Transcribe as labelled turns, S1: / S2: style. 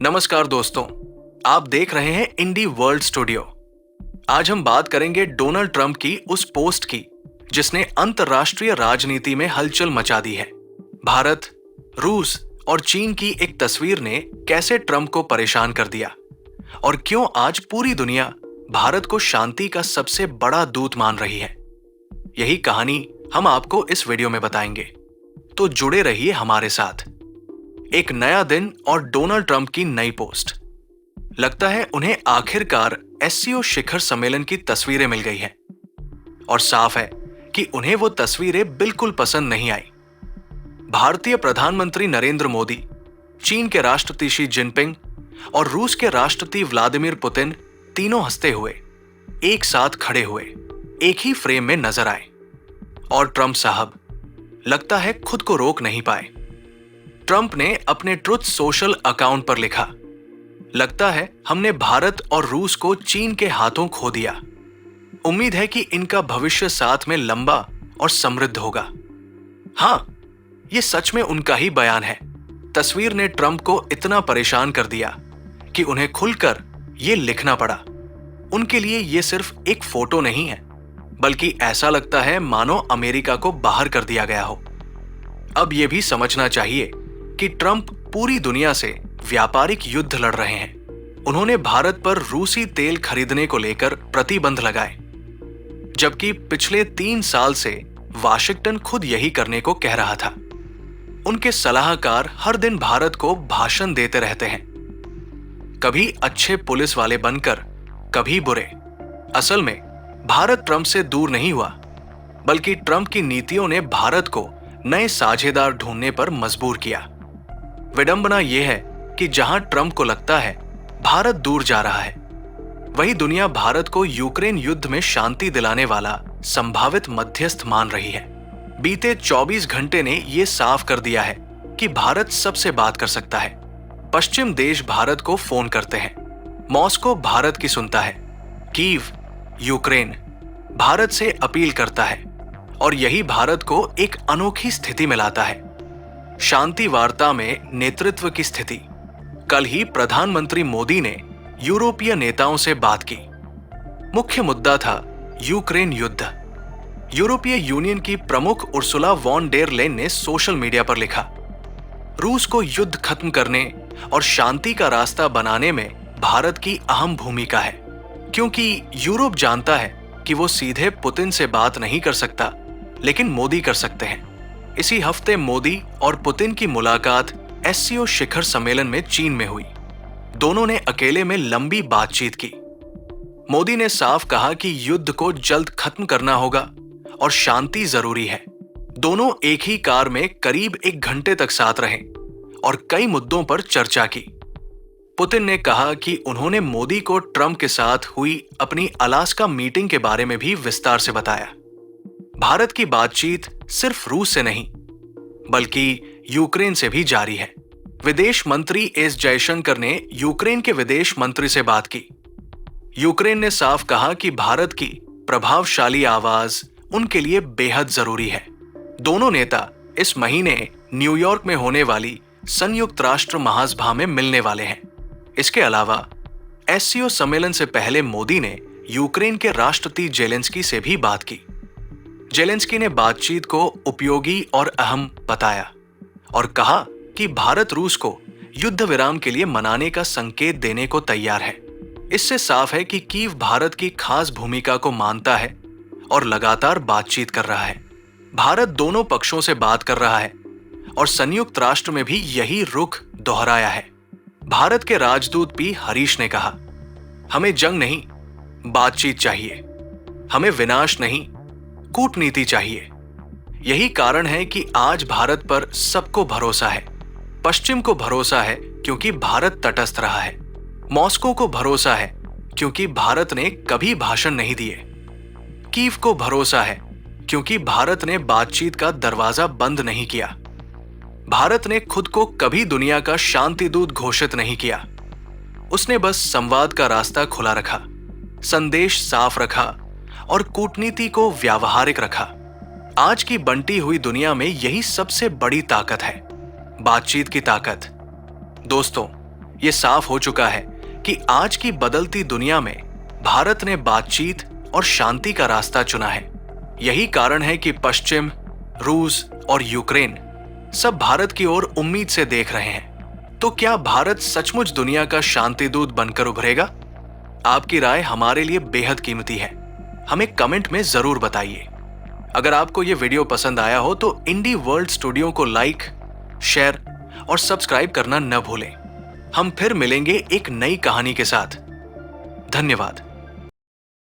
S1: नमस्कार दोस्तों, आप देख रहे हैं इंडी वर्ल्ड स्टूडियो। आज हम बात करेंगे डोनाल्ड ट्रंप की उस पोस्ट की जिसने अंतर्राष्ट्रीय राजनीति में हलचल मचा दी है। भारत, रूस और चीन की एक तस्वीर ने कैसे ट्रंप को परेशान कर दिया और क्यों आज पूरी दुनिया भारत को शांति का सबसे बड़ा दूत मान रही है। यही कहानी हम आपको इस वीडियो में बताएंगे, तो जुड़े रहिए हमारे साथ। एक नया दिन और डोनाल्ड ट्रंप की नई पोस्ट। लगता है उन्हें आखिरकार एससीओ शिखर सम्मेलन की तस्वीरें मिल गई हैं और साफ है कि उन्हें वो तस्वीरें बिल्कुल पसंद नहीं आई। भारतीय प्रधानमंत्री नरेंद्र मोदी, चीन के राष्ट्रपति शी जिनपिंग और रूस के राष्ट्रपति व्लादिमीर पुतिन तीनों हंसते हुए एक साथ खड़े हुए एक ही फ्रेम में नजर आए और ट्रंप साहब लगता है खुद को रोक नहीं पाए। ट्रंप ने अपने ट्रुथ सोशल अकाउंट पर लिखा, लगता है हमने भारत और रूस को चीन के हाथों खो दिया। उम्मीद है कि इनका भविष्य साथ में लंबा और समृद्ध होगा। हाँ, ये सच में उनका ही बयान है। तस्वीर ने ट्रंप को इतना परेशान कर दिया कि उन्हें खुलकर ये लिखना पड़ा। उनके लिए ये सिर्फ एक फोटो नहीं है, बल्कि ऐसा लगता है मानो अमेरिका को बाहर कर दिया गया हो। अब यह भी समझना चाहिए कि ट्रंप पूरी दुनिया से व्यापारिक युद्ध लड़ रहे हैं। उन्होंने भारत पर रूसी तेल खरीदने को लेकर प्रतिबंध लगाए, जबकि पिछले 3 साल से वाशिंगटन खुद यही करने को कह रहा था। उनके सलाहकार हर दिन भारत को भाषण देते रहते हैं, कभी अच्छे पुलिस वाले बनकर, कभी बुरे। असल में भारत ट्रंप से दूर नहीं हुआ, बल्कि ट्रंप की नीतियों ने भारत को नए साझेदार ढूंढने पर मजबूर किया। विडंबना यह है कि जहां ट्रंप को लगता है भारत दूर जा रहा है, वही दुनिया भारत को यूक्रेन युद्ध में शांति दिलाने वाला संभावित मध्यस्थ मान रही है। बीते 24 घंटे ने यह साफ कर दिया है कि भारत सबसे बात कर सकता है। पश्चिम देश भारत को फोन करते हैं, मॉस्को भारत की सुनता है, कीव, यूक्रेन भारत से अपील करता है और यही भारत को एक अनोखी स्थिति में लाता है, शांति वार्ता में नेतृत्व की स्थिति। कल ही प्रधानमंत्री मोदी ने यूरोपीय नेताओं से बात की। मुख्य मुद्दा था यूक्रेन युद्ध। यूरोपीय यूनियन की प्रमुख उर्सुला वॉन डेर लेन ने सोशल मीडिया पर लिखा, रूस को युद्ध खत्म करने और शांति का रास्ता बनाने में भारत की अहम भूमिका है, क्योंकि यूरोप जानता है कि वो सीधे पुतिन से बात नहीं कर सकता, लेकिन मोदी कर सकते हैं। इसी हफ्ते मोदी और पुतिन की मुलाकात एससीओ शिखर सम्मेलन में चीन में हुई। दोनों ने अकेले में लंबी बातचीत की। मोदी ने साफ कहा कि युद्ध को जल्द खत्म करना होगा और शांति जरूरी है। दोनों एक ही कार में करीब 1 घंटे तक साथ रहे और कई मुद्दों पर चर्चा की। पुतिन ने कहा कि उन्होंने मोदी को ट्रंप के साथ हुई अपनी अलास्का मीटिंग के बारे में भी विस्तार से बताया। भारत की बातचीत सिर्फ रूस से नहीं, बल्कि यूक्रेन से भी जारी है। विदेश मंत्री एस जयशंकर ने यूक्रेन के विदेश मंत्री से बात की। यूक्रेन ने साफ कहा कि भारत की प्रभावशाली आवाज उनके लिए बेहद जरूरी है। दोनों नेता इस महीने न्यूयॉर्क में होने वाली संयुक्त राष्ट्र महासभा में मिलने वाले हैं। इसके अलावा एससीओ सम्मेलन से पहले मोदी ने यूक्रेन के राष्ट्रपति जेलेंस्की से भी बात की। जेलेंस्की ने बातचीत को उपयोगी और अहम बताया और कहा कि भारत रूस को युद्ध विराम के लिए मनाने का संकेत देने को तैयार है। इससे साफ है कि कीव भारत की खास भूमिका को मानता है और लगातार बातचीत कर रहा है। भारत दोनों पक्षों से बात कर रहा है और संयुक्त राष्ट्र में भी यही रुख दोहराया है। भारत के राजदूत पी हरीश ने कहा, हमें जंग नहीं, बातचीत चाहिए। हमें विनाश नहीं, कूटनीति चाहिए। यही कारण है कि आज भारत पर सबको भरोसा है। पश्चिम को भरोसा है क्योंकि भारत तटस्थ रहा है। मॉस्को को भरोसा है क्योंकि भारत ने कभी भाषण नहीं दिए। कीव को भरोसा है क्योंकि भारत ने बातचीत का दरवाजा बंद नहीं किया। भारत ने खुद को कभी दुनिया का शांति दूत घोषित नहीं किया। उसने बस संवाद का रास्ता खुला रखा, संदेश साफ रखा और कूटनीति को व्यावहारिक रखा। आज की बंटी हुई दुनिया में यही सबसे बड़ी ताकत है, बातचीत की ताकत। दोस्तों, ये साफ हो चुका है कि आज की बदलती दुनिया में भारत ने बातचीत और शांति का रास्ता चुना है। यही कारण है कि पश्चिम, रूस और यूक्रेन सब भारत की ओर उम्मीद से देख रहे हैं। तो क्या भारत सचमुच दुनिया का शांति दूत बनकर उभरेगा? आपकी राय हमारे लिए बेहद कीमती है। हमें कमेंट में जरूर बताइए। अगर आपको यह वीडियो पसंद आया हो तो इंडी वर्ल्ड स्टूडियो को लाइक, शेयर और सब्सक्राइब करना न भूलें। हम फिर मिलेंगे एक नई कहानी के साथ। धन्यवाद।